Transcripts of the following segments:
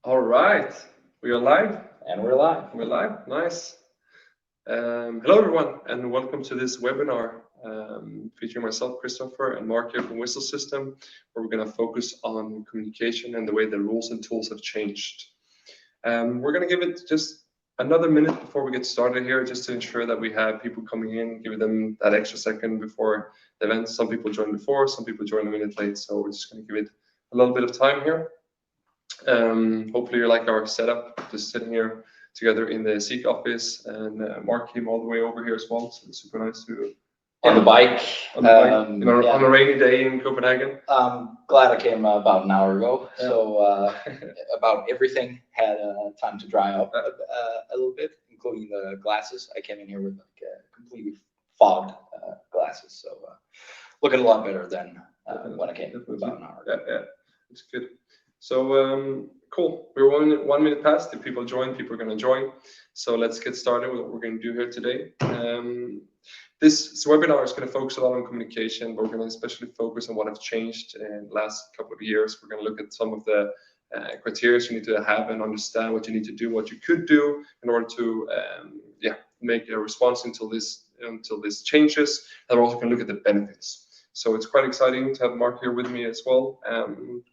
All right, we are live. And we're live. We're live. Nice. Hello, everyone, and welcome to this webinar featuring myself, Christopher, and Mark here from WhistleSystem, where we're going to focus on communication and the way the rules and tools have changed. We're going to give it just another minute before we get started here, just to ensure that we have people coming in, give them that extra second before the event. Some people join before, some people join a minute late, so we're just going to give it a little bit of time here. Hopefully you like our setup, just sitting here together in the Ziik office, and Mark came all the way over here as well, so it's super nice to On the bike. on a rainy day in Copenhagen. I'm glad I came about an hour ago. Yeah. So about everything had time to dry up a little bit, including the glasses. I came in here with like completely fogged glasses, so looking a lot better than when I came about an hour ago. Yeah, it's good. So cool. We're 1 minute past. If people join, people are going to join. So let's get started with what we're going to do here today. This webinar is going to focus a lot on communication, but we're going to especially focus on what has changed in the last couple of years. We're going to look at some of the criteria you need to have and understand what you need to do, what you could do in order to make a response until this changes. And we're also going to look at the benefits. So it's quite exciting to have Mark here with me as well.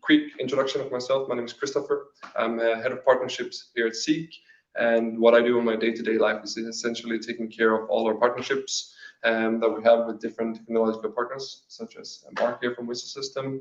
Quick introduction of myself. My name is Christopher. I'm head of partnerships here at Ziik. And what I do in my day-to-day life is essentially taking care of all our partnerships that we have with different technological partners, such as Mark here from WhistleSystem,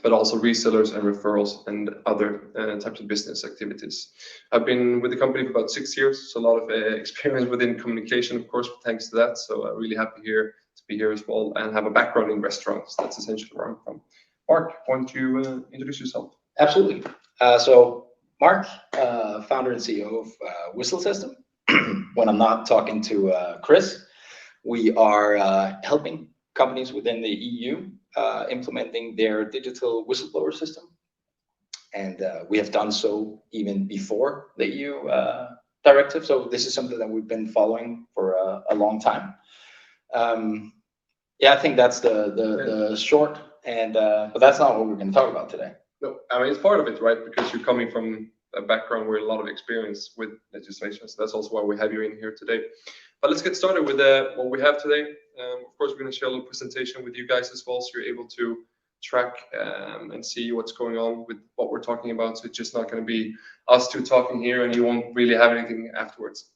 but also resellers and referrals and other types of business activities. I've been with the company for about 6 years, so a lot of experience within communication, of course, thanks to that. So I'm really happy to be here as well and have a background in restaurants. That's essentially where I'm from. Mark, why don't you introduce yourself? Absolutely. So Mark, founder and CEO of WhistleSystem. When I'm not talking to Chris, we are helping companies within the EU implementing their digital whistleblower system. And we have done so even before the EU directive. So this is something that we've been following for a long time. I think that's the short, and but that's not what we're going to talk about today. No, I mean, it's part of it, right? Because you're coming from a background with a lot of experience with legislation. So that's also why we have you in here today. But let's get started with what we have today. Of course, we're going to share a little presentation with you guys as well, so you're able to track and see what's going on with what we're talking about. So it's just not going to be us two talking here and you won't really have anything afterwards.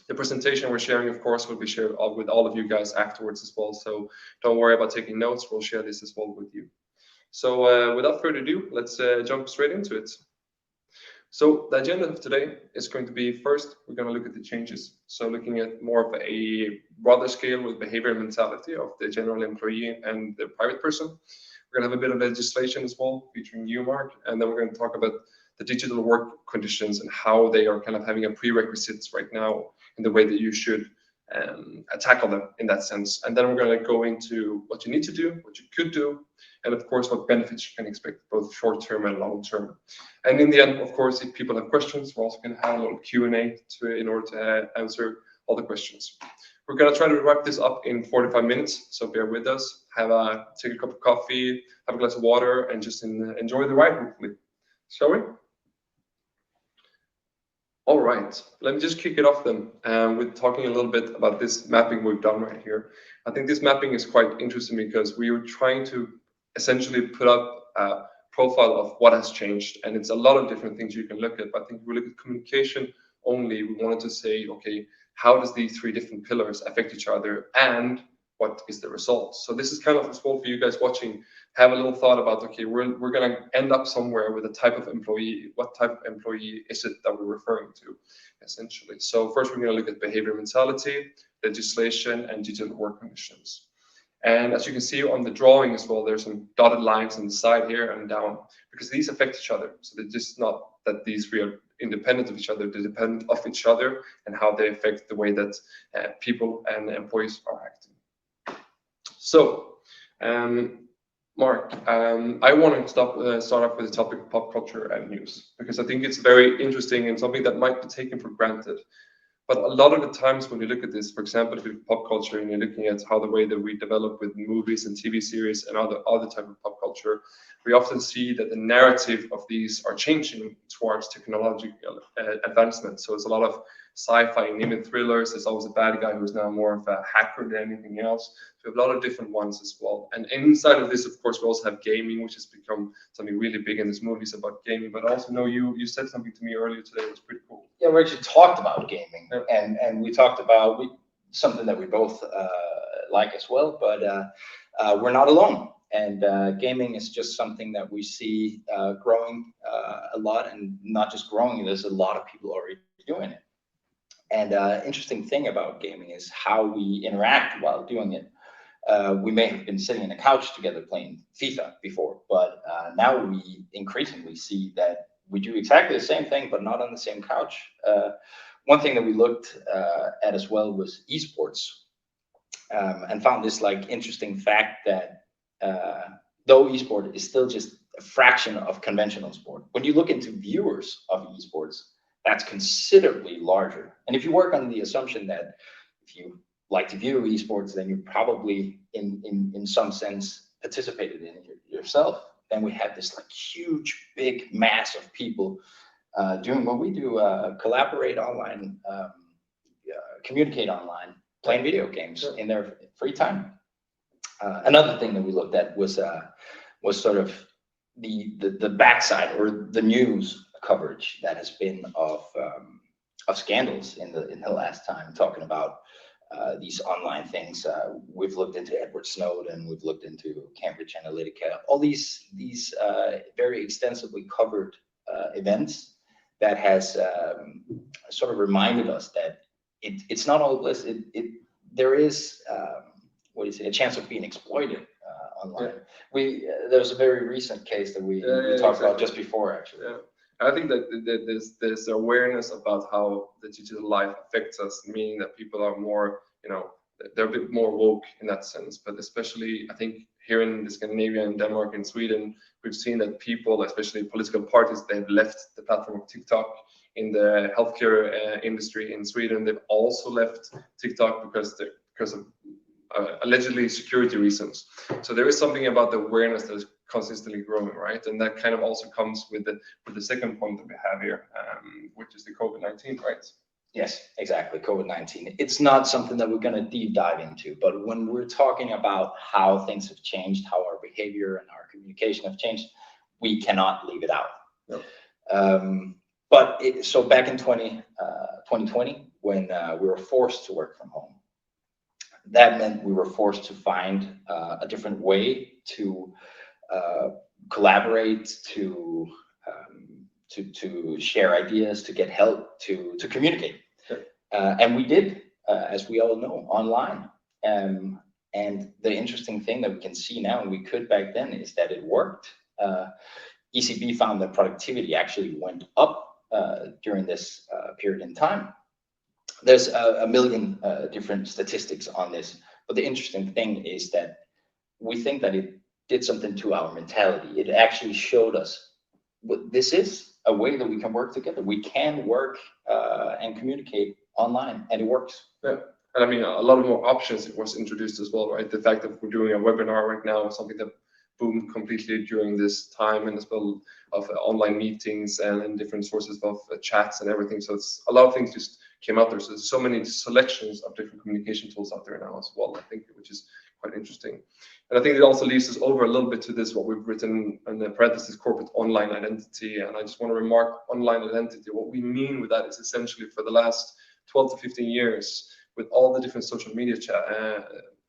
The presentation we're sharing, of course, will be shared with all of you guys afterwards as well. So don't worry about taking notes. We'll share this as well with you. So without further ado, let's jump straight into it. So the agenda of today is going to be, first, we're going to look at the changes. So looking at more of a broader scale with behavior and mentality of the general employee and the private person. We're going to have a bit of legislation as well, featuring you, Mark. And then we're going to talk about the digital work conditions and how they are kind of having a prerequisites right now in the way that you should tackle them in that sense. And then we're going to go into what you need to do, what you could do, and of course, what benefits you can expect, both short-term and long-term. And in the end, of course, if people have questions, we're also going to have a little Q&A in order to answer all the questions. We're going to try to wrap this up in 45 minutes, so bear with us. Take a cup of coffee, have a glass of water, and just enjoy the ride, hopefully. Shall we? All right, let me just kick it off then with talking a little bit about this mapping we've done right here. I think this mapping is quite interesting because we were trying to essentially put up a profile of what has changed, and it's a lot of different things you can look at. But I think if we look at communication only, we wanted to say, okay, how does these three different pillars affect each other, and what is the result? So this is kind of as well for you guys watching. Have a little thought about, okay, we're going to end up somewhere with a type of employee. What type of employee is it that we're referring to, essentially? So first, we're going to look at behavior mentality, legislation, and digital work conditions. And as you can see on the drawing as well, there's some dotted lines on the side here and down, because these affect each other. So they're just not that these three are independent of each other, they're dependent of each other and how they affect the way that people and employees are acting. So, Mark, I want to start off with the topic of pop culture and news, because I think it's very interesting and something that might be taken for granted. But a lot of the times when you look at this, for example, if you look at pop culture and you're looking at how the way that we develop with movies and TV series and other type of pop culture, we often see that the narrative of these are changing towards technological advancement. So it's a lot of sci-fi and even thrillers. There's always a bad guy who's now more of a hacker than anything else. So we have a lot of different ones as well. And inside of this, of course, we also have gaming, which has become something really big in this movie. It's about gaming. But I also know you said something to me earlier today that was pretty cool. Yeah, we actually talked about gaming, Yeah. and we talked about something that we both like as well, but we're not alone. And gaming is just something that we see growing a lot, and not just growing, there's a lot of people already doing it. And interesting thing about gaming is how we interact while doing it. We may have been sitting on a couch together playing FIFA before, but now we increasingly see that we do exactly the same thing, but not on the same couch. One thing that we looked at as well was esports, and found this like interesting fact that though esport is still just a fraction of conventional sport, when you look into viewers of esports, that's considerably larger. And if you work on the assumption that if you like to view esports, then you probably in some sense participated in it yourself. Then we have this like huge, big mass of people doing what we do, collaborate online, communicate online, playing video games in their free time. Another thing that we looked at was sort of the backside or the news coverage that has been of scandals in the last time, talking about these online things. We've looked into Edward Snowden, we've looked into Cambridge Analytica, all these very extensively covered events that has sort of reminded us that it's not all bliss. There is a chance of being exploited online. There was a very recent case that we talked about just before, actually. Yeah. I think that there's awareness about how the digital life affects us, meaning that people are more, they're a bit more woke in that sense. But especially, I think here in Scandinavia, and Denmark, and Sweden, we've seen that people, especially political parties, they've left the platform of TikTok. In the healthcare industry in Sweden, they've also left TikTok because of allegedly security reasons. So there is something about the awareness that is consistently growing, right? And that kind of also comes with the second point that we have here, which is the COVID-19, right? Yes, exactly. COVID-19. It's not something that we're going to deep dive into, but when we're talking about how things have changed, how our behavior and our communication have changed, we cannot leave it out. Yep. So back in 2020, when we were forced to work from home, that meant we were forced to find a different way to collaborate, to share ideas, to get help, to communicate. Sure. And we did, as we all know, online. And the interesting thing that we can see now, and we could back then, is that it worked. ECB found that productivity actually went up during this period in time. There's a million different statistics on this, but the interesting thing is that we think that it did something to our mentality. It actually showed us this is a way that we can work together. We can work and communicate online, and it works. Yeah. And I mean, a lot of more options was introduced as well, right? The fact that we're doing a webinar right now is something that boomed completely during this time, and as well of online meetings and different sources of chats and everything. So it's a lot of things just came out there. So there's so many selections of different communication tools out there now as well, I think, which is quite interesting. And I think it also leads us over a little bit to this, what we've written in the parentheses, corporate online identity. And I just want to remark online identity. What we mean with that is essentially for the last 12 to 15 years, with all the different social media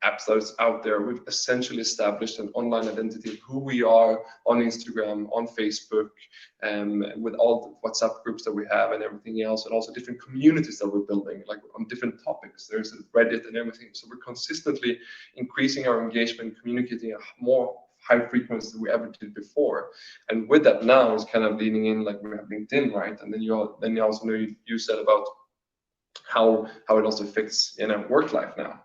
apps that is out there, we've essentially established an online identity of who we are on Instagram, on Facebook, with all the WhatsApp groups that we have and everything else, and also different communities that we're building, like on different topics. There's Reddit and everything. So we're consistently increasing our engagement, communicating a more high frequency than we ever did before. And with that now is kind of leaning in, like we have LinkedIn, right? And then you also know you said about how it also fits in a work life now.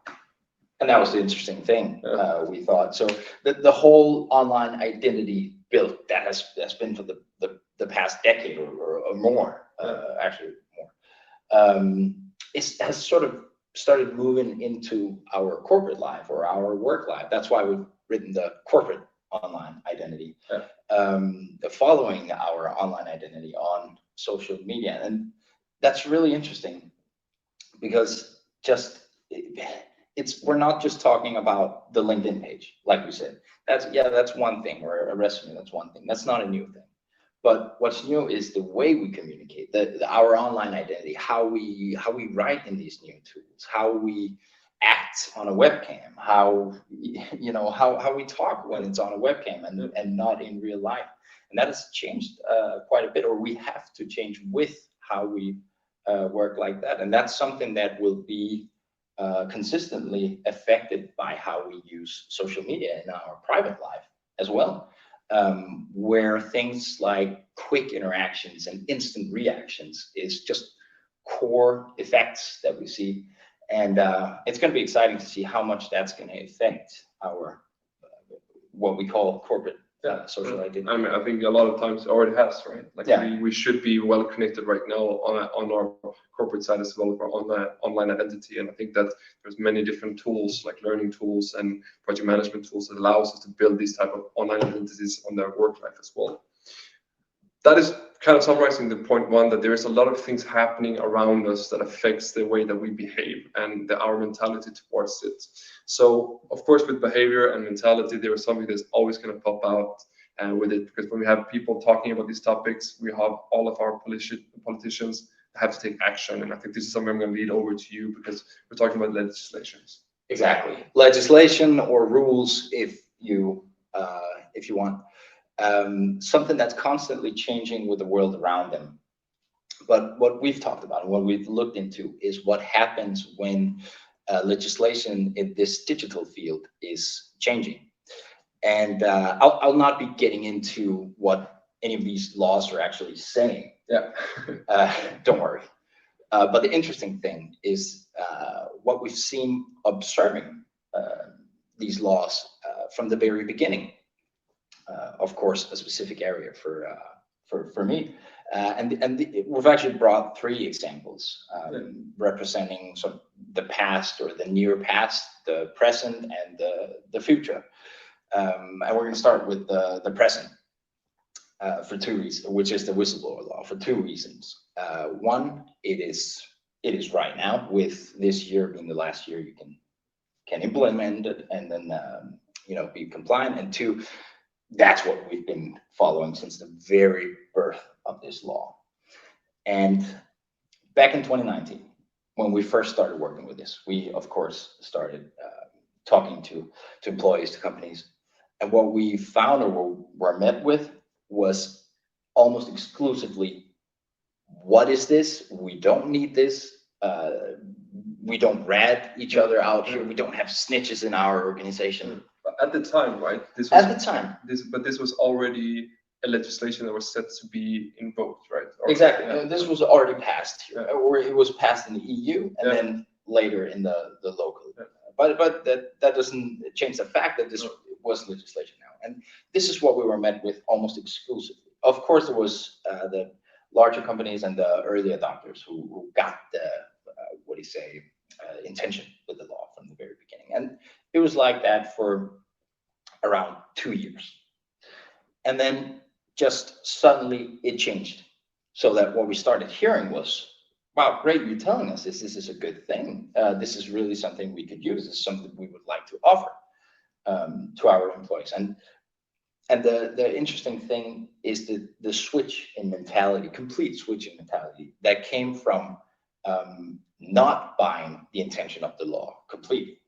And that was the interesting thing, we thought. So the whole online identity built that has been for the past decade or more, actually more. has sort of started moving into our corporate life or our work life. That's why we've written the corporate online identity, following our online identity on social media. And that's really interesting because we're not just talking about the LinkedIn page, like we said. That's one thing, or a resume, that's one thing. That's not a new thing. But what's new is the way we communicate, our online identity, how we write in these new tools, how we act on a webcam, how we talk when it's on a webcam and not in real life. And that has changed quite a bit, or we have to change with how we work like that. And that's something that will be consistently affected by how we use social media in our private life as well. Where things like quick interactions and instant reactions is just core effects that we see. And it's going to be exciting to see how much that's going to affect our what we call corporate social identity. I mean, I think a lot of times it already has, right? Like we should be well connected right now on our corporate side as well, for online identity. And I think that there's many different tools, like learning tools and project management tools, that allows us to build these type of online identities on their work life as well. That is kind of summarizing the point one, that there is a lot of things happening around us that affects the way that we behave and our mentality towards it. So of course, with behavior and mentality, there is something that's always going to pop out with it, because when we have people talking about these topics, we have all of our politicians have to take action. And I think this is something I'm going to lead over to you, because we're talking about legislations. Exactly, legislation or rules, if you want. Something that's constantly changing with the world around them. But what we've talked about and what we've looked into is what happens when legislation in this digital field is changing. And I'll not be getting into what any of these laws are actually saying. Yeah. Don't worry. But the interesting thing is what we've seen observing these laws from the very beginning. Of course, a specific area for me, we've actually brought 3 examples representing sort of the past, or the near past, the present, and the future. And we're going to start with the present for 2 reasons, which is the whistleblower law, for 2 reasons. One, it is right now, with this year being the last year you can implement it and then be compliant. And 2, that's what we've been following since the very birth of this law. And back in 2019, when we first started working with this, we of course started talking to employees, to companies, and what we found, or were met with, was almost exclusively, what is this? We don't need this. We don't rat each other out here. We don't have snitches in our organization. At the time, right? This was already a legislation that was set to be invoked, right? Exactly. Yeah. This was already passed here, or it was passed in the EU, and then later in the local. Yeah. But that doesn't change the fact that this was legislation now, and this is what we were met with almost exclusively. Of course, there was the larger companies and the early adopters who got the intention with the law from the very beginning, and it was like that for around 2 years. And then just suddenly it changed, so that what we started hearing was, wow, great, you're telling us this is a good thing. This is really something we could use. This is something we would like to offer to our employees. And the interesting thing is the switch in mentality, complete switch in mentality, that came from not buying the intention of the law completely,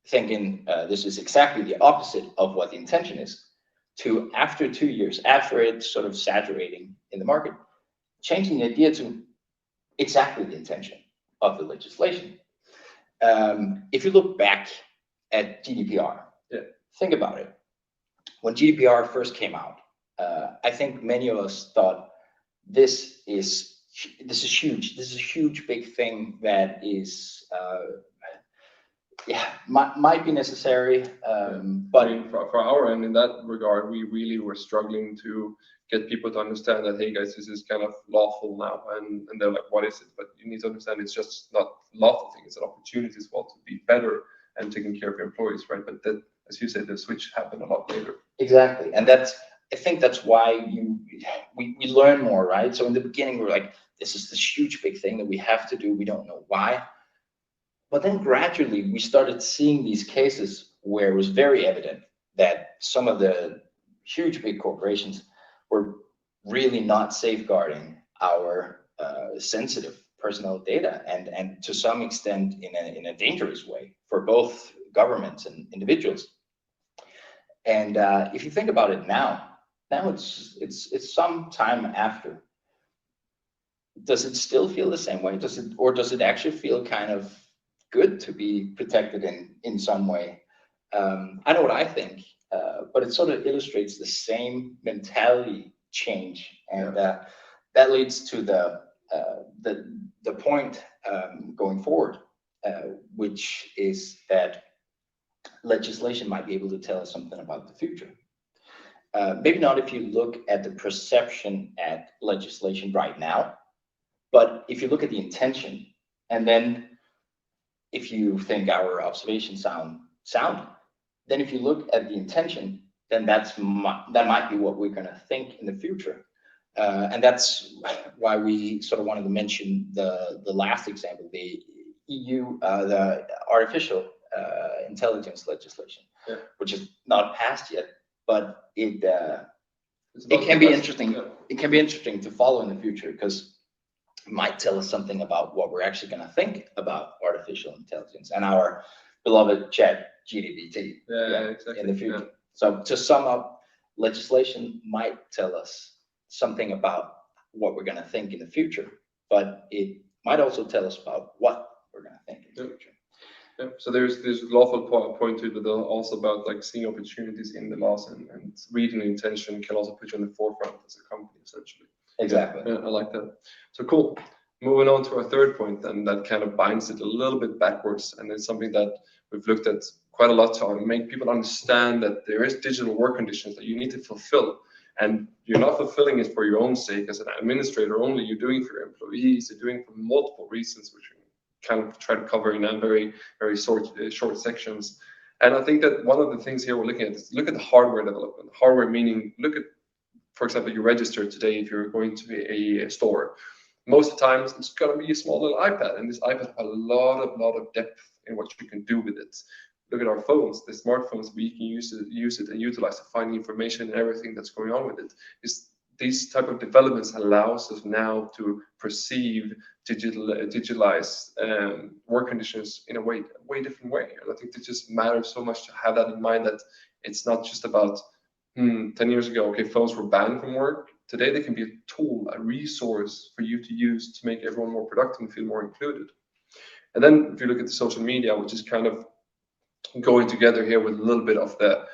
thinking this is exactly the opposite of what the intention is, to after 2 years, after it's sort of saturating in the market, changing the idea to exactly the intention of the legislation. If you look back at GDPR, think about it. When GDPR first came out, I think many of us thought this is huge. This is a huge, big thing that is yeah, might be necessary. But I mean, for our end, in that regard, we really were struggling to get people to understand that, hey guys, this is kind of lawful now, and they're like, what is it? But you need to understand it's just not lawful thing; it's an opportunity as well to be better and taking care of your employees, right? But that, as you said, the switch happened a lot later. Exactly, and I think that's why we learn more, right? So in the beginning, we're like, this is this huge big thing that we have to do. We don't know why, but then gradually we started seeing these cases where it was very evident that some of the huge big corporations were really not safeguarding our sensitive personal data, and to some extent in a dangerous way for both governments and individuals. And if you think about it now it's some time after. Does it still feel the same way? Does it actually feel kind of good to be protected in some way? I know what I think, but it sort of illustrates the same mentality change, and that leads to the point going forward, which is that legislation might be able to tell us something about the future. Maybe not if you look at the perception at legislation right now, but if you look at the intention, and then if you think our observations sound, then if you look at the intention, then that might be what we're going to think in the future. And that's why we sort of wanted to mention the last example, the EU, the artificial intelligence legislation, which is not passed yet, but it can be interesting. Yeah. It can be interesting to follow in the future, because it might tell us something about what we're actually going to think about artificial intelligence and our beloved chat GPT exactly. in the future. Yeah. So to sum up, legislation might tell us something about what we're going to think in the future, but it might also tell us about what we're going to think in the future. Yeah. So there's lawful point to it, but also about like seeing opportunities in the laws, and reading the intention can also put you in the forefront as a company, essentially. Exactly. Yeah, I like that. So cool. Moving on to our third point, then, that kind of binds it a little bit backwards, and it's something that we've looked at quite a lot to make people understand that there is digital work conditions that you need to fulfill, and you're not fulfilling it for your own sake as an administrator only. You're doing it for your employees. You're doing it for multiple reasons, which we kind of try to cover in a very short sections. And I think that one of the things here we're looking at is look at the hardware development. Hardware meaning, look at, for example, you register today if you're going to a store. Most of the times it's going to be a small little iPad, and this iPad has a lot of depth in what you can do with it. Look at our phones, the smartphones. We can use it and utilize to find information and everything that's going on with it. These type of developments allows us now to perceive digitalized work conditions in a way different way. And I think it just matters so much to have that in mind, that it's not just about 10 years ago, okay, phones were banned from work. Today they can be a tool, a resource for you to use to make everyone more productive and feel more included. And then if you look at the social media, which is kind of going together here with a little bit of the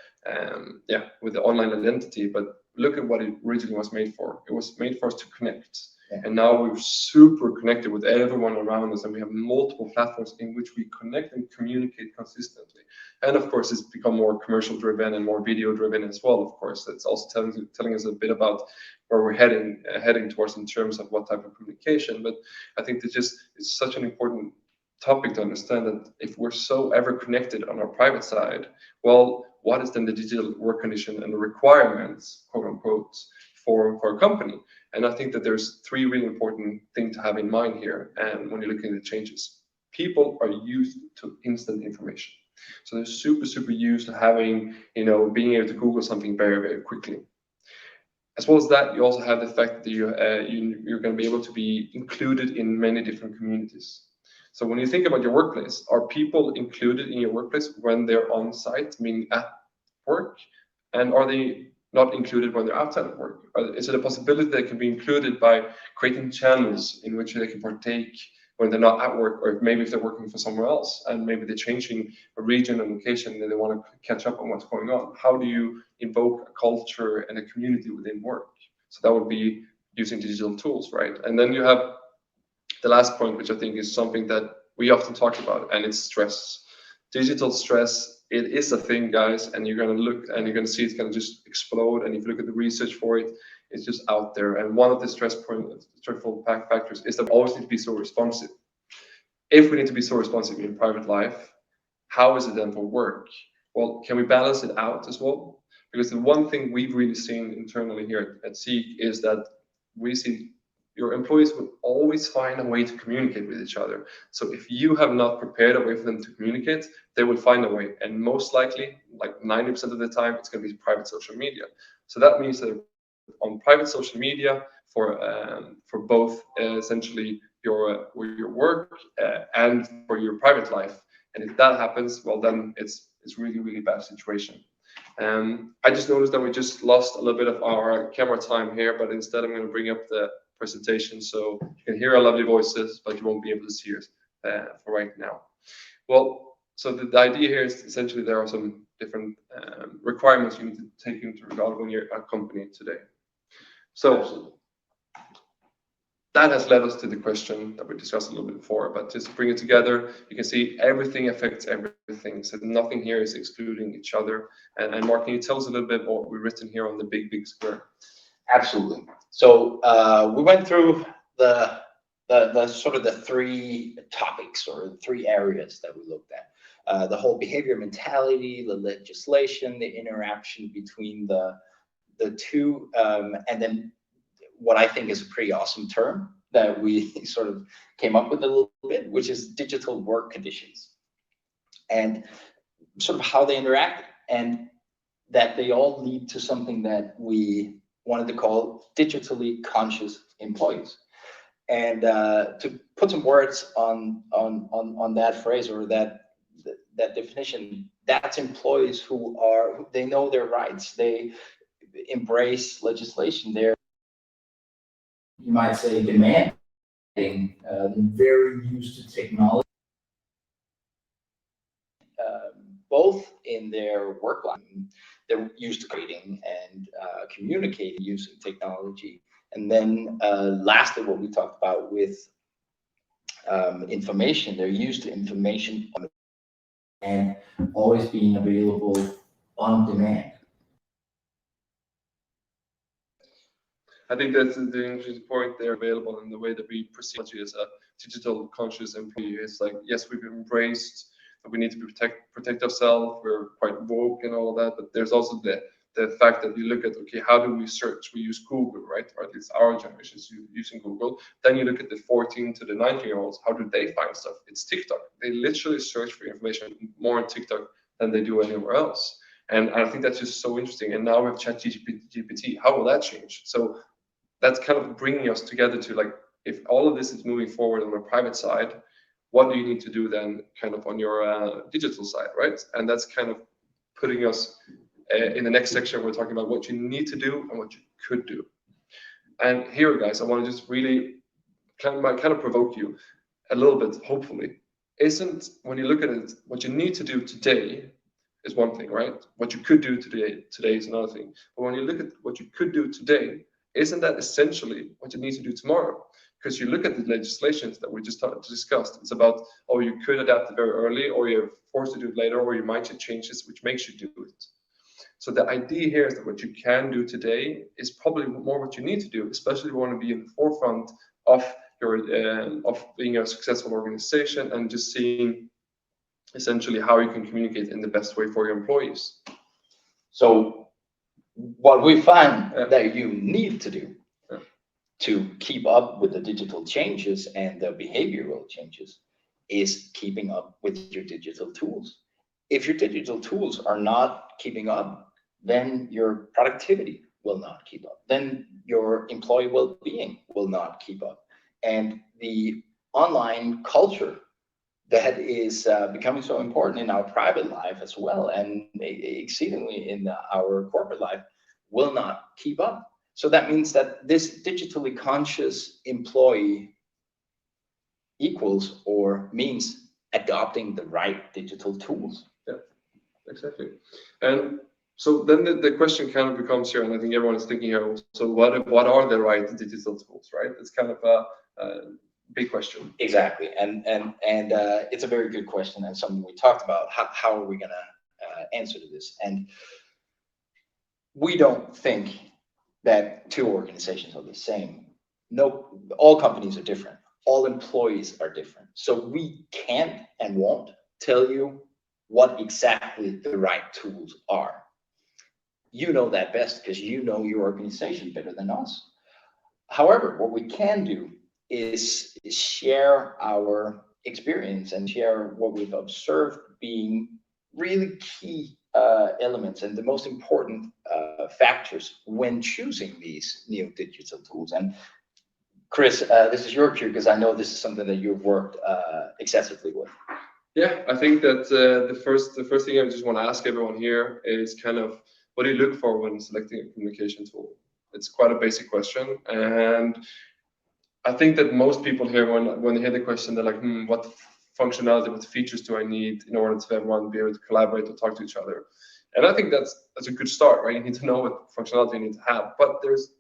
with the online identity, but look at what it originally was made for. It was made for us to connect. And now we're super connected with everyone around us, and we have multiple platforms in which we connect and communicate consistently. And of course, it's become more commercial driven and more video driven as well. Of course, it's also telling us a bit about where we're heading towards in terms of what type of communication. But I think that it's such an important topic to understand, that if we're so ever connected on our private side, well, what is then the digital work condition and the requirements, quote unquote, for a company? And I think that there's three really important things to have in mind here. And when you're looking at the changes, people are used to instant information. So they're super used to having, being able to Google something very quickly. As well as that, you also have the fact that you're going to be able to be included in many different communities. So when you think about your workplace, are people included in your workplace when they're on site, meaning at work? And are they not included when they're outside of work? Is it a possibility they can be included by creating channels in which they can partake when they're not at work, or maybe if they're working for somewhere else and maybe they're changing a region and location and they want to catch up on what's going on? How do you invoke a culture and a community within work? So that would be using digital tools, right? And then you have the last point, which I think is something that we often talk about, and it's stress. digital stress, it is a thing, guys, and you're going to look and you're going to see it's going to just explode. And if you look at the research for it, it's just out there. And one of the stressful factors is that we always need to be so responsive. If we need to be so responsive in private life, how is it then for work? Well, can we balance it out as well? Because the one thing we've really seen internally here at Ziik is that we see your employees will always find a way to communicate with each other. So if you have not prepared a way for them to communicate, they will find a way. And most likely, like 90% of the time, it's going to be private social media. So that means that on private social media for both essentially your work and for your private life. And if that happens, well, then it's really bad situation. I just noticed that we just lost a little bit of our camera time here, but instead I'm going to bring up the presentation so you can hear our lovely voices, but you won't be able to see us for right now. Well, so the idea here is essentially there are some different requirements you need to take into regard when you're a company today. So absolutely. That has led us to the question that we discussed a little bit before, but just to bring it together, you can see everything affects everything. So nothing here is excluding each other. And Mark, can you tell us a little bit what we've written here on the big square? Absolutely. So we went through the sort of the three topics or three areas that we looked at. The whole behavior mentality, the legislation, the interaction between the two, and then what I think is a pretty awesome term that we sort of came up with a little bit, which is digital work conditions, and sort of how they interact, and that they all lead to something that we wanted to call digitally conscious employees. And to put some words on that phrase or that definition, that's employees who they know their rights, they embrace legislation, they're, you might say, demanding, very used to technology, both in their work life. They're used to creating and communicating using technology. And then lastly, what we talked about with information, they're used to information and always being available on demand. I think that's the interesting point there, available in the way that we perceive you as a digital conscious employee. It's like, yes, we've embraced that we need to protect ourselves. We're quite woke and all of that, but there's also the fact that you look at, okay, how do we search? We use Google, right? Or at least our generation is using Google. Then you look at the 14 to the 19-year-olds. How do they find stuff? It's TikTok. They literally search for information more on TikTok than they do anywhere else. And I think that's just so interesting. And now we have ChatGPT. How will that change? So that's kind of bringing us together to, like, if all of this is moving forward on the private side, what do you need to do then kind of on your digital side, right? And that's kind of putting us in the next section. We're talking about what you need to do and what you could do. And here, guys, I want to just really kind of provoke you a little bit, hopefully. Isn't, when you look at it, what you need to do today is one thing, right? What you could do today is another thing. But when you look at what you could do today, isn't that essentially what you need to do tomorrow? Because you look at the legislations that we just discussed, it's about, oh, you could adapt it very early, or you're forced to do it later, or you might change this, which makes you do it. So the idea here is that what you can do today is probably more what you need to do, especially if you want to be in the forefront of your of being a successful organization and just seeing essentially how you can communicate in the best way for your employees. So what we find that you need to do to keep up with the digital changes and the behavioral changes is keeping up with your digital tools. If your digital tools are not keeping up, then your productivity will not keep up. Then your employee well-being will not keep up. And the online culture that is becoming so important in our private life as well, and exceedingly in our corporate life, will not keep up. So that means that this digitally conscious employee equals or means adopting the right digital tools. Yeah, exactly. And so then the question kind of becomes here, and I think everyone is thinking here, so what are the right digital tools, right? It's kind of big question. Exactly, and it's a very good question and something we talked about. How are we gonna answer to this? And we don't think that two organizations are the same. No, all companies are different. All employees are different. So we can't and won't tell you what exactly the right tools are. You know that best because you know your organization better than us. However, what we can do is share our experience and share what we've observed being really key elements and the most important factors when choosing these new digital tools. And Chris, this is your cue because I know this is something that you've worked excessively with. Yeah, I think that the first thing I just want to ask everyone here is kind of, what do you look for when selecting a communication tool? It's quite a basic question, and I think that most people here, when they hear the question, they're like, what functionality, what features do I need in order to everyone be able to collaborate or talk to each other? And I think that's a good start, right? You need to know what functionality you need to have. But there's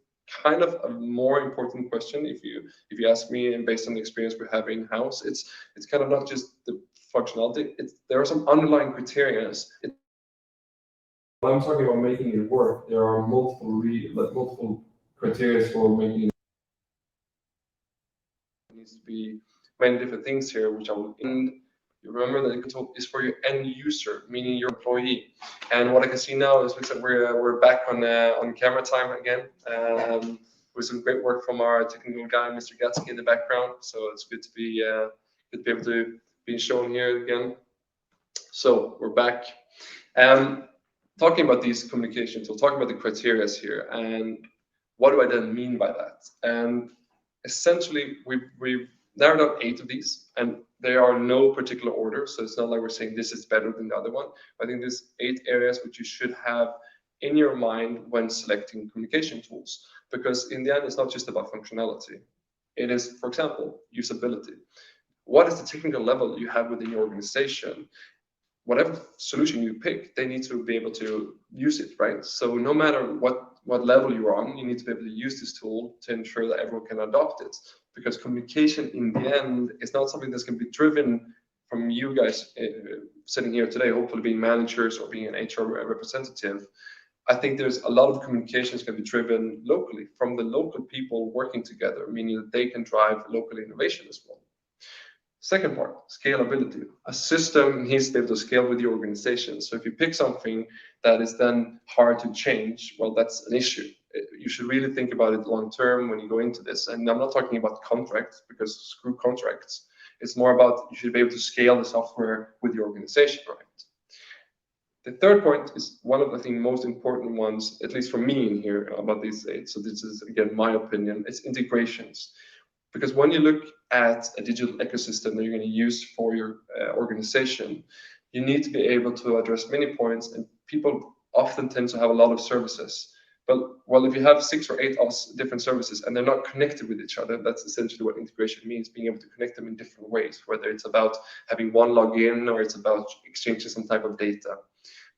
kind of a more important question, if you ask me, and based on the experience we have in house, it's kind of not just the functionality. There are some underlying criteria. When I'm talking about making it work, there are multiple criteria for making it. It needs to be many different things here, which I will end. You remember that the tool is for your end user, meaning your employee. And what I can see now is we're back on camera time again, with some great work from our technical guy, Mr. Gatsky, in the background. So it's good to be able to be shown here again. So we're back. Talking about these communication tools, talking about the criteria here, and what do I then mean by that? And essentially, we've narrowed down 8 of these, and they are no particular order. So it's not like we're saying this is better than the other one. I think there's 8 areas which you should have in your mind when selecting communication tools, because in the end, it's not just about functionality. It is, for example, usability. What is the technical level you have within your organization? Whatever solution you pick, they need to be able to use it, right? So no matter what level you're on, you need to be able to use this tool to ensure that everyone can adopt it. Because communication in the end is not something that's going to be driven from you guys sitting here today, hopefully being managers or being an HR representative. I think there's a lot of communications can be driven locally from the local people working together, meaning that they can drive local innovation as well. Second part, scalability. A system needs to be able to scale with your organization. So if you pick something that is then hard to change, well, that's an issue. You should really think about it long term when you go into this. And I'm not talking about contracts, because screw contracts. It's more about you should be able to scale the software with your organization, right? The third point is one of the, I think, most important ones, at least for me in here, about these 8. So this is, again, my opinion. It's integrations. Because when you look at a digital ecosystem that you're going to use for your organization, you need to be able to address many points, and people often tend to have a lot of services. But well, if you have 6 or 8 different services and they're not connected with each other, that's essentially what integration means, being able to connect them in different ways, whether it's about having one login or it's about exchanging some type of data.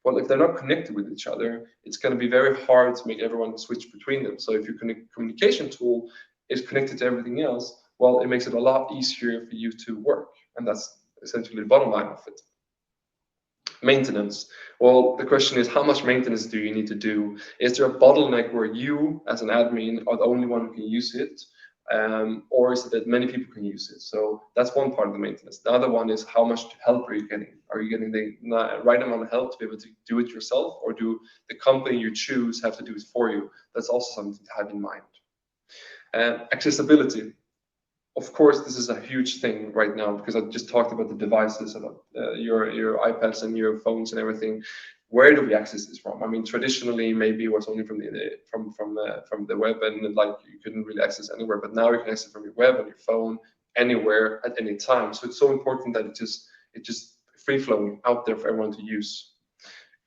Well, if they're not connected with each other, it's going to be very hard to make everyone switch between them. So if your communication tool is connected to everything else, well, it makes it a lot easier for you to work. And that's essentially the bottom line of it. Maintenance. Well, the question is, how much maintenance do you need to do? Is there a bottleneck where you, as an admin, are the only one who can use it? Or is it that many people can use it? So that's one part of the maintenance. The other one is, how much help are you getting? Are you getting the right amount of help to be able to do it yourself, or do the company you choose have to do it for you? That's also something to have in mind. Accessibility. Of course, this is a huge thing right now, because I just talked about the devices, about your iPads and your phones and everything. Where do we access this from? I mean, traditionally, maybe it was only from the web, and like you couldn't really access anywhere. But now you can access from your web and your phone anywhere at any time. So it's so important that it just free flowing out there for everyone to use.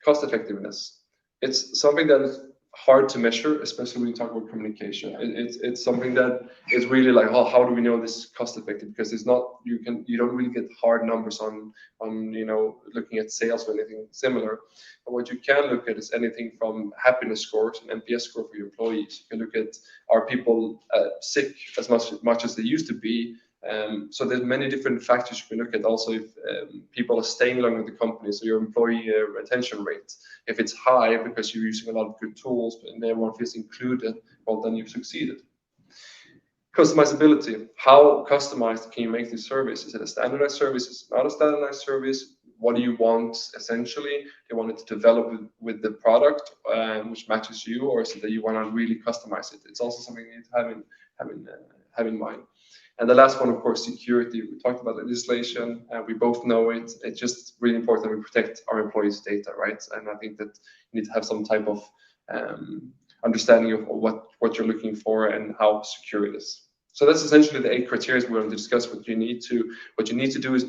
Cost effectiveness. It's something that is hard to measure, especially when you talk about communication. It's something that is really like, oh, how do we know this is cost effective? Because it's not, you don't really get hard numbers on looking at sales or anything similar. But what you can look at is anything from happiness scores and NPS score for your employees. You can look at, are people sick as much as they used to be, So there's many different factors you can look at. Also, if people are staying long with the company, so your employee retention rate, if it's high because you're using a lot of good tools and everyone feels included, well, then you've succeeded. Customizability. How customized can you make this service? Is it a standardized service? Is it not a standardized service? What do you want essentially? Do you want it to develop with the product which matches you, or is it that you want to really customize it? It's also something you need to have in mind. And the last one, of course, security. We talked about legislation, and we both know it. It's just really important that we protect our employees' data, right? And I think that you need to have some type of understanding of what you're looking for and how secure it is. So that's essentially the 8 criteria we're going to discuss. What you need to do is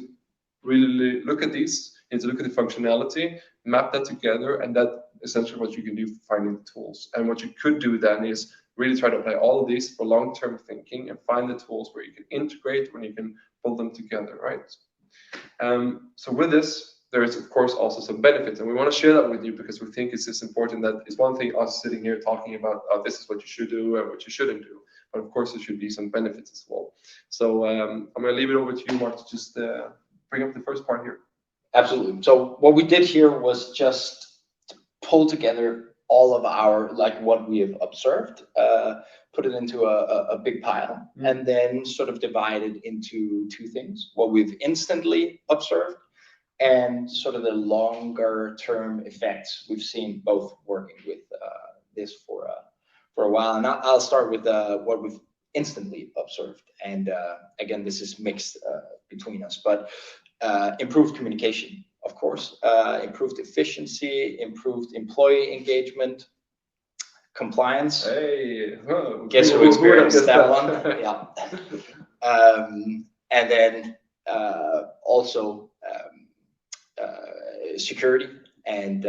really look at these. You need to look at the functionality, map that together, and that essentially what you can do for finding the tools. And what you could do then is really try to apply all of these for long-term thinking and find the tools where you can integrate, when you can pull them together, right? So with this, there is of course also some benefits, and we want to share that with you because we think it's just important. That it's one thing us sitting here talking about this is what you should do and what you shouldn't do, but of course there should be some benefits as well. So I'm going to leave it over to you, Mark, to just bring up the first part here. Absolutely. So what we did here was just to pull together all of our, like, what we have observed, put it into a big pile, and then sort of divide it into 2 things: what we've instantly observed and sort of the longer term effects we've seen, both working with this for a while. And I'll start with what we've instantly observed. And again, this is mixed between us, but improved communication, of course, improved efficiency, improved employee engagement, compliance. Hey, guess who experienced that one? Yeah. And then also security and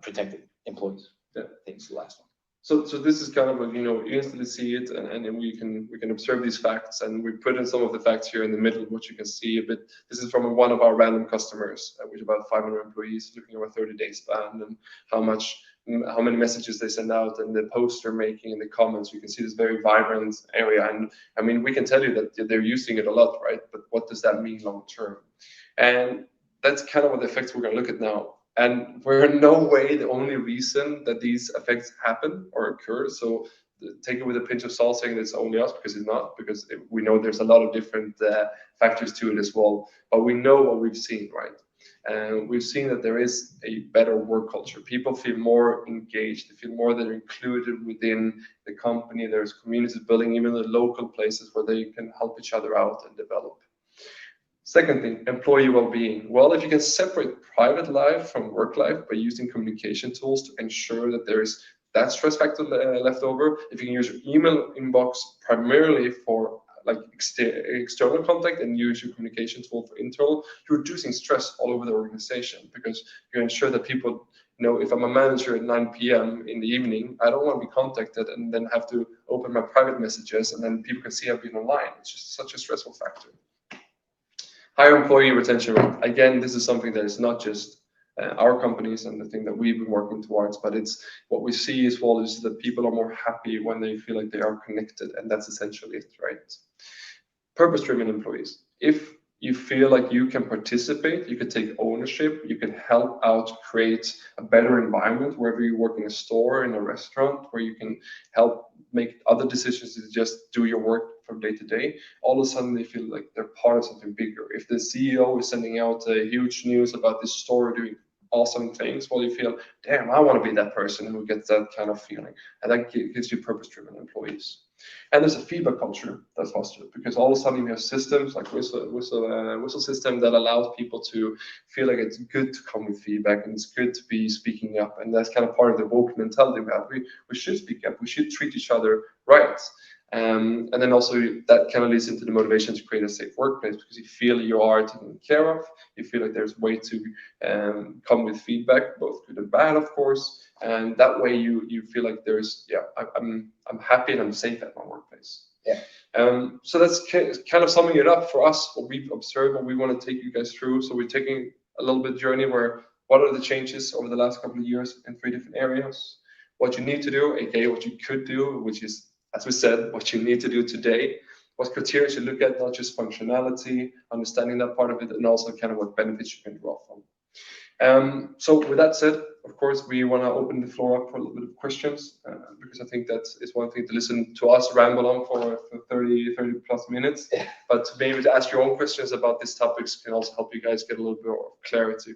protected employees. Yeah. I think it's the last one. So this is kind of like, you instantly see it, and then we can observe these facts, and we put in some of the facts here in the middle, which you can see a bit. This is from one of our random customers, with about 500 employees, looking over a 30-day span, and how many messages they send out, and the posts they're making, and the comments. You can see this very vibrant area, and I mean, we can tell you that they're using it a lot, right? But what does that mean long term? And that's kind of what the effects we're going to look at now. And we're in no way the only reason that these effects happen or occur. So take it with a pinch of salt, saying that it's only us, because it's not, because we know there's a lot of different factors to it as well. But we know what we've seen, right? And we've seen that there is a better work culture. People feel more engaged. They feel more that they're included within the company. There's communities building, even the local places where they can help each other out and develop. Second thing, employee well-being. Well, if you can separate private life from work life by using communication tools to ensure that there is that stress factor left over, if you can use your email inbox primarily for like external contact and use your communication tool for internal, you're reducing stress all over the organization, because you ensure that people know, if I'm a manager at 9 p.m. in the evening, I don't want to be contacted and then have to open my private messages and then people can see I've been online. It's just such a stressful factor. Higher employee retention rate. Again, this is something that is not just our companies and the thing that we've been working towards, but it's what we see as well is that people are more happy when they feel like they are connected, and that's essentially it, right? Purpose-driven employees. If you feel like you can participate, you can take ownership, you can help out create a better environment wherever you work, in a store, in a restaurant, where you can help make other decisions to just do your work from day to day, all of a sudden they feel like they're part of something bigger. If the CEO is sending out a huge news about this store doing awesome things, well, you feel, damn, I want to be that person who gets that kind of feeling. And that gives you purpose-driven employees. And there's a feedback culture that's fostered, because all of a sudden we have systems like WhistleSystem that allows people to feel like it's good to come with feedback, and it's good to be speaking up. And that's kind of part of the woke mentality we have. We should speak up. We should treat each other right. And then also that kind of leads into the motivation to create a safe workplace, because you feel you are taken care of. You feel like there's a way to come with feedback, both good and bad, of course. And that way you feel like there's, I'm happy and I'm safe at my workplace. Yeah. So that's kind of summing it up for us, what we've observed, what we want to take you guys through. So we're taking a little bit journey where, what are the changes over the last couple of years in 3 different areas? What you need to do, aka what you could do, which is, as we said, what you need to do today, what criteria you look at, not just functionality, understanding that part of it, and also kind of what benefits you can draw from. So with that said, of course, we want to open the floor up for a little bit of questions, because I think that is one thing to listen to us ramble on for 30 plus minutes, but to be able to ask your own questions about these topics can also help you guys get a little bit of clarity.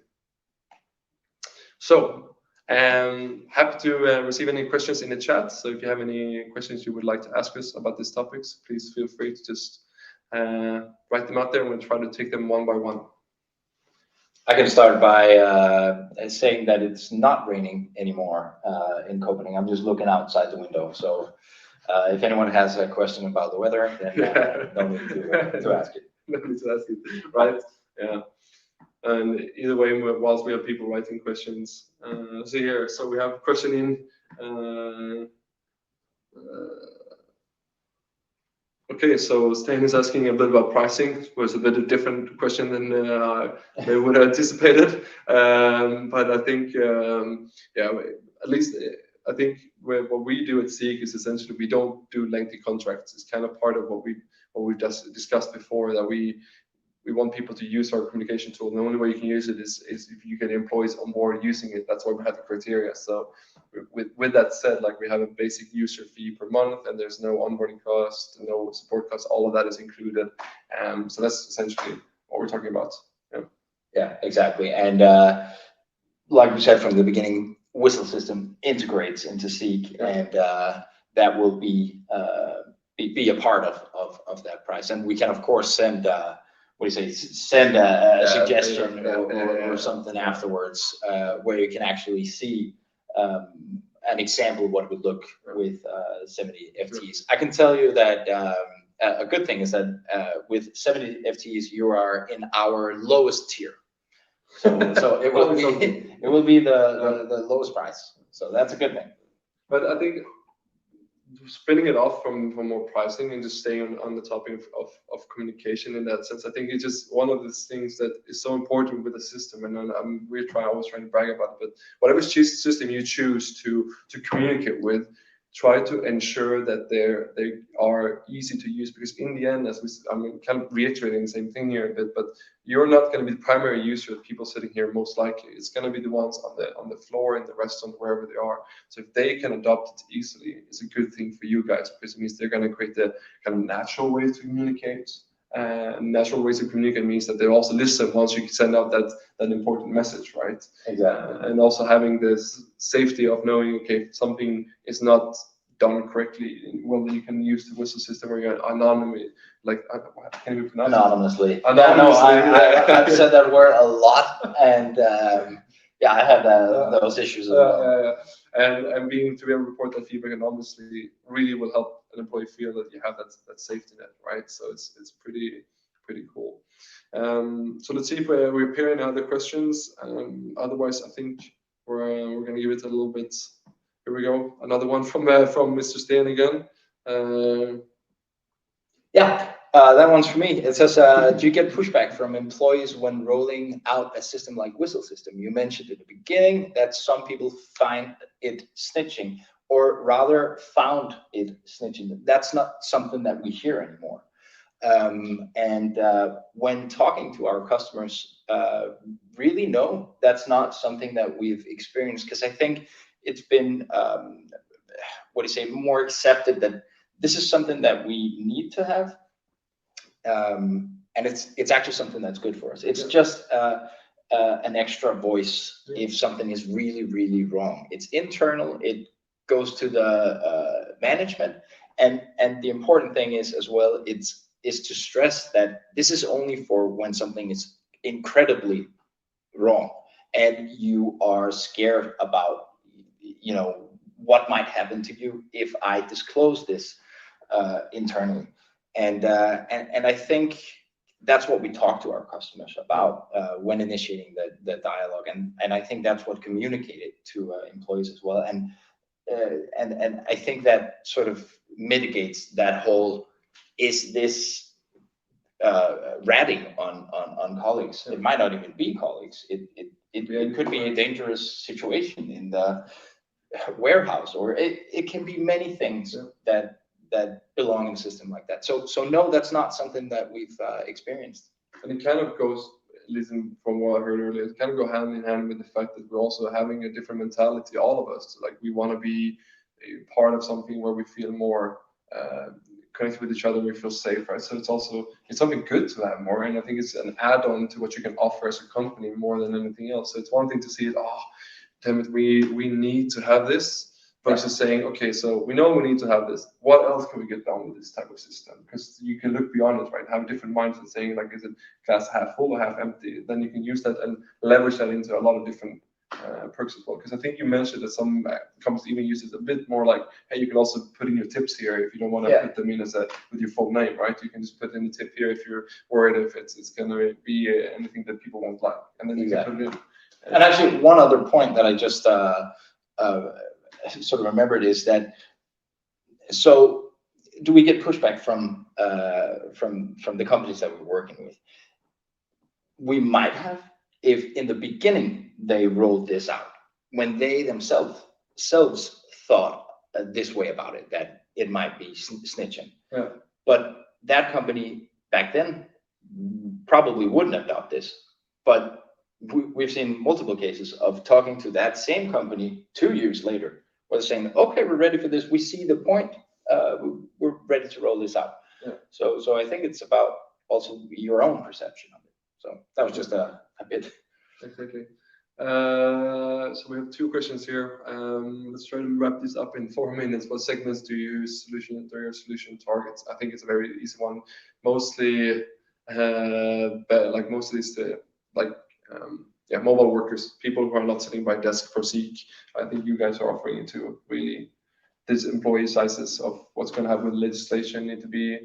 So happy to receive any questions in the chat. So if you have any questions you would like to ask us about these topics, please feel free to just write them out there, and we'll try to take them one by one. I can start by saying that it's not raining anymore in Copenhagen. I'm just looking outside the window. So if anyone has a question about the weather, then no need to ask it. No need to ask it, right? Yeah. And either way, whilst we have people writing questions, so we have a question in. Okay, so Stan is asking a bit about pricing. It was a bit of a different question than they would have anticipated. But I think, yeah, at least I think what we do at Ziik is essentially we don't do lengthy contracts. It's kind of part of what we just discussed before, that we want people to use our communication tool. And the only way you can use it is if you get employees on board using it. That's why we have the criteria. So with that said, like, we have a basic user fee per month, and there's no onboarding cost, no support cost. All of that is included. So that's essentially what we're talking about. Yeah, exactly. And like we said from the beginning, WhistleSystem integrates into Ziik, and that will be a part of that price. And we can of course send send a suggestion or something afterwards, where you can actually see an example of what it would look with 70 FTEs. I can tell you that a good thing is that with 70 FTEs, you are in our lowest tier. So it will be the lowest price. So that's a good thing. But I think spinning it off from more pricing and just staying on the topic of communication in that sense, I think it's just one of the things that is so important with the system. And we're always trying to brag about it, but whatever system you choose to communicate with, try to ensure that they are easy to use, because in the end, I'm kind of reiterating the same thing here a bit, but you're not going to be the primary user of people sitting here. Most likely, it's going to be the ones on the floor and the restaurant, wherever they are. So if they can adopt it easily, it's a good thing for you guys, because it means they're going to create the kind of natural ways to communicate. Natural ways to communicate means that they also listen once you send out that important message, right? Exactly. And also having this safety of knowing, okay, if something is not done correctly, well, you can use the WhistleSystem where you're anonymously, like, can you pronounce anonymously. it? Anonymously. I've said that word a lot, and yeah, I had those issues as well. And being to be able to report that feedback anonymously really will help an employee feel that you have that safety net, right? So it's pretty cool. So let's see if we're hearing other questions. Otherwise, I think we're going to give it a little bit. Here we go. Another one from Mr. Steen again. Yeah, that one's for me. It says, do you get pushback from employees when rolling out a system like WhistleSystem? You mentioned at the beginning that some people find it snitching, or rather found it snitching. That's not something that we hear anymore. And when talking to our customers, really, no, that's not something that we've experienced, because I think it's been, more accepted that this is something that we need to have. And it's actually something that's good for us. It's just an extra voice if something is really, really wrong. It's internal. It goes to the management, and the important thing is as well, is to stress that this is only for when something is incredibly wrong and you are scared about, what might happen to you if I disclose this internally. And I think that's what we talk to our customers about when initiating the dialogue, and I think that's what communicated to employees as well. And I think that sort of mitigates that whole, is this ratting on colleagues? It might not even be colleagues. It could be a dangerous situation in the warehouse, or it can be many things that that belong in a system like that. So no, that's not something that we've experienced. And it kind of goes, at least from what I heard earlier, it kind of go hand in hand with the fact that we're also having a different mentality, all of us. Like we want to be a part of something where we feel more connected with each other, we feel safe, right? So it's something good to have more, and I think it's an add-on to what you can offer as a company more than anything else. So it's one thing to see it, oh, damn it, we need to have this, versus saying, okay, so we know we need to have this. What else can we get done with this type of system? Because you can look beyond it, right? Have different mindsets saying, like, is it glass half full or half empty? Then you can use that and leverage that into a lot of different perks as well. Because I think you mentioned that some companies even use it a bit more like, hey, you can also put in your tips here if you don't want to put them in as with your full name, right? You can just put in the tip here if you're worried if it's going to be anything that people won't like, and then you can put it in. And actually, one other point that I just sort of remembered is that, so do we get pushback from the companies that we're working with? We might have, if in the beginning they rolled this out, when they themselves thought this way about it, that it might be snitching. Yeah. But that company back then probably wouldn't adopt this. But we've seen multiple cases of talking to that same company 2 years later, where they're saying, okay, we're ready for this. We see the point. We're ready to roll this out. Yeah. So I think it's about also your own perception of it. So that was just a bit. Exactly. So we have 2 questions here. Let's try to wrap this up in 4 minutes. What segments do you use your solution targets? I think it's a very easy one. Mostly, like mostly it's the mobile workers, people who are not sitting by desk for Ziik. I think you guys are offering it to really these employee sizes of what's going to happen with legislation need to be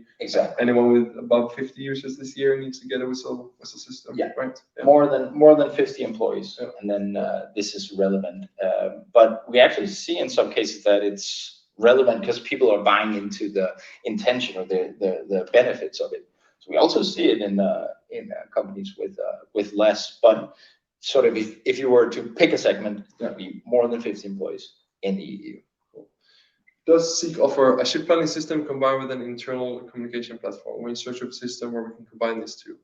anyone with above 50 users this year needs to get a WhistleSystem. Yeah, right. Yeah. More than 50 employees, and then this is relevant. But we actually see in some cases that it's relevant because people are buying into the intention or the benefits of it. So we also see it in companies with less, but sort of if you were to pick a segment, it would be more than 50 employees in the EU. Does Ziik offer a ship planning system combined with an internal communication platform? We're in search of a system where we can combine these two.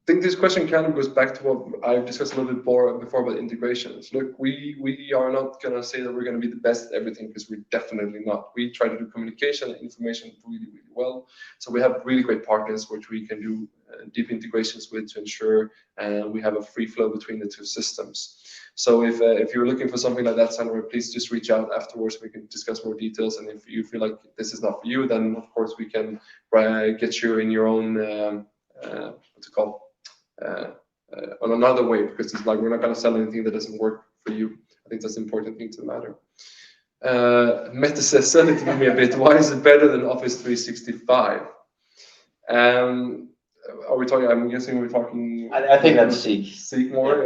I think this question kind of goes back to what I've discussed a little bit more before about integrations. Look, we are not going to say that we're going to be the best at everything, because we're definitely not. We try to do communication and information really, really well. So we have really great partners which we can do deep integrations with to ensure we have a free flow between the 2 systems. So if you're looking for something like that, Sandra, please just reach out afterwards. We can discuss more details. And if you feel like this is not for you, then of course we can get you in your own what's it called? On another way, because it's like we're not going to sell anything that doesn't work for you. I think that's the important thing to matter. Mette says, sell it to me a bit. Why is it better than Office 365? Are we talking? I'm guessing we're talking. I think that's Ziik. Ziik more.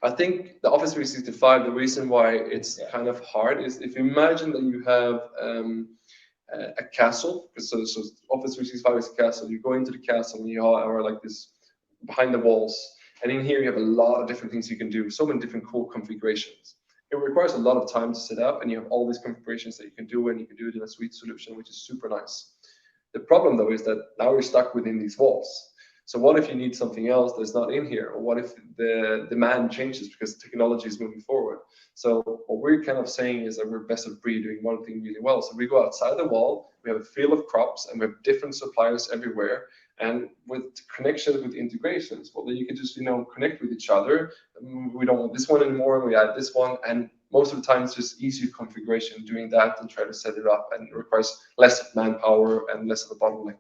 I think the Office 365. The reason why it's kind of hard is if you imagine that you have a castle, so Office 365 is a castle. You go into the castle and you are like this behind the walls, and in here you have a lot of different things you can do, so many different cool configurations. It requires a lot of time to set up, and you have all these configurations that you can do, and you can do it in a suite solution, which is super nice. The problem though is that now you're stuck within these walls. So what if you need something else that's not in here? Or what if the demand changes because technology is moving forward? So what we're kind of saying is that we're best of breed doing one thing really well. So we go outside the wall, we have a field of crops, and we have different suppliers everywhere. And with connections, with integrations, well, then you can just, connect with each other. We don't want this one anymore, we add this one. And most of the time, it's just easier configuration doing that and try to set it up, and it requires less manpower and less of a bottleneck.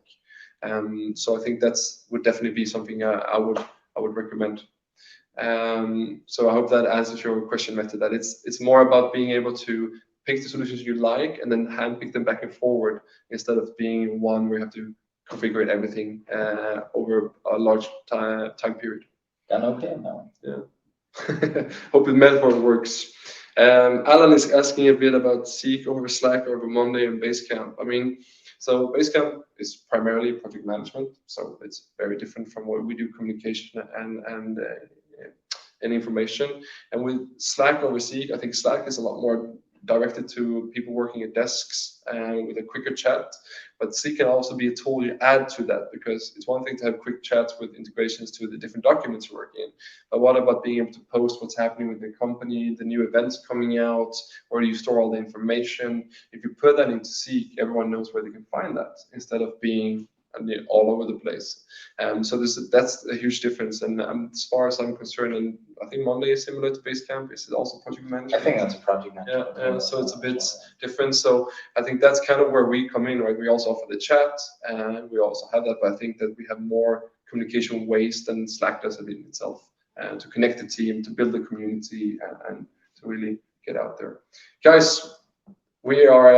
So I think would definitely be something I would recommend. So I hope that answers your question, Mette, that it's more about being able to pick the solutions you like and then handpick them back and forward, instead of being one where you have to configure everything over a large time period. Done okay now. Yeah. Hope the metaphor works. Alan is asking a bit about Ziik over Slack, over Monday, and Basecamp. So Basecamp is primarily project management, so it's very different from what we do, communication and information. And with Slack over Ziik, I think Slack is a lot more directed to people working at desks and with a quicker chat. But Ziik can also be a tool you add to that, because it's one thing to have quick chats with integrations to the different documents you're working in. But what about being able to post what's happening with the company, the new events coming out, where do you store all the information? If you put that into Ziik, everyone knows where they can find that, instead of being all over the place. So that's a huge difference. And as far as I'm concerned, and I think Monday is similar to Basecamp. Is it also project management? I think that's a project management. Yeah, so it's a bit different. So I think that's kind of where we come in, right? We also offer the chat, and we also have that, but I think that we have more communication ways than Slack does in itself, and to connect the team, to build the community, and to really get out there. Guys, we are,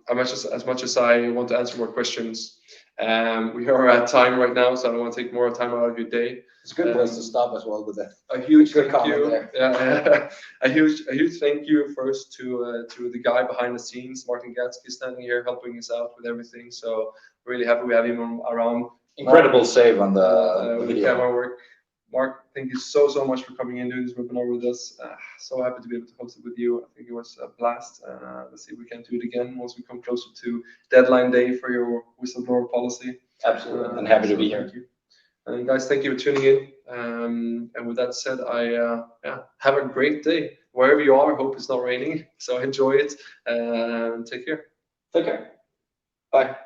as much as I want to answer more questions, we are at time right now, so I don't want to take more time out of your day. It's a good place to stop as well with that. A huge Good thank you. comment Yeah, a huge thank you first to the guy behind the scenes, Martin Gatsky, standing here helping us out with everything. So really happy we have him around. Incredible save on the with the video. camera work. Mark, thank you so much for coming in, doing this webinar with us. So happy to be able to host it with you. I think it was a blast. Let's see if we can do it again once we come closer to deadline day for your whistleblower policy. Absolutely, and happy to be here. Thank you. And guys, thank you for tuning in. And with that said, have a great day wherever you are. Hope it's not raining, so enjoy it and take care. Take care. Bye.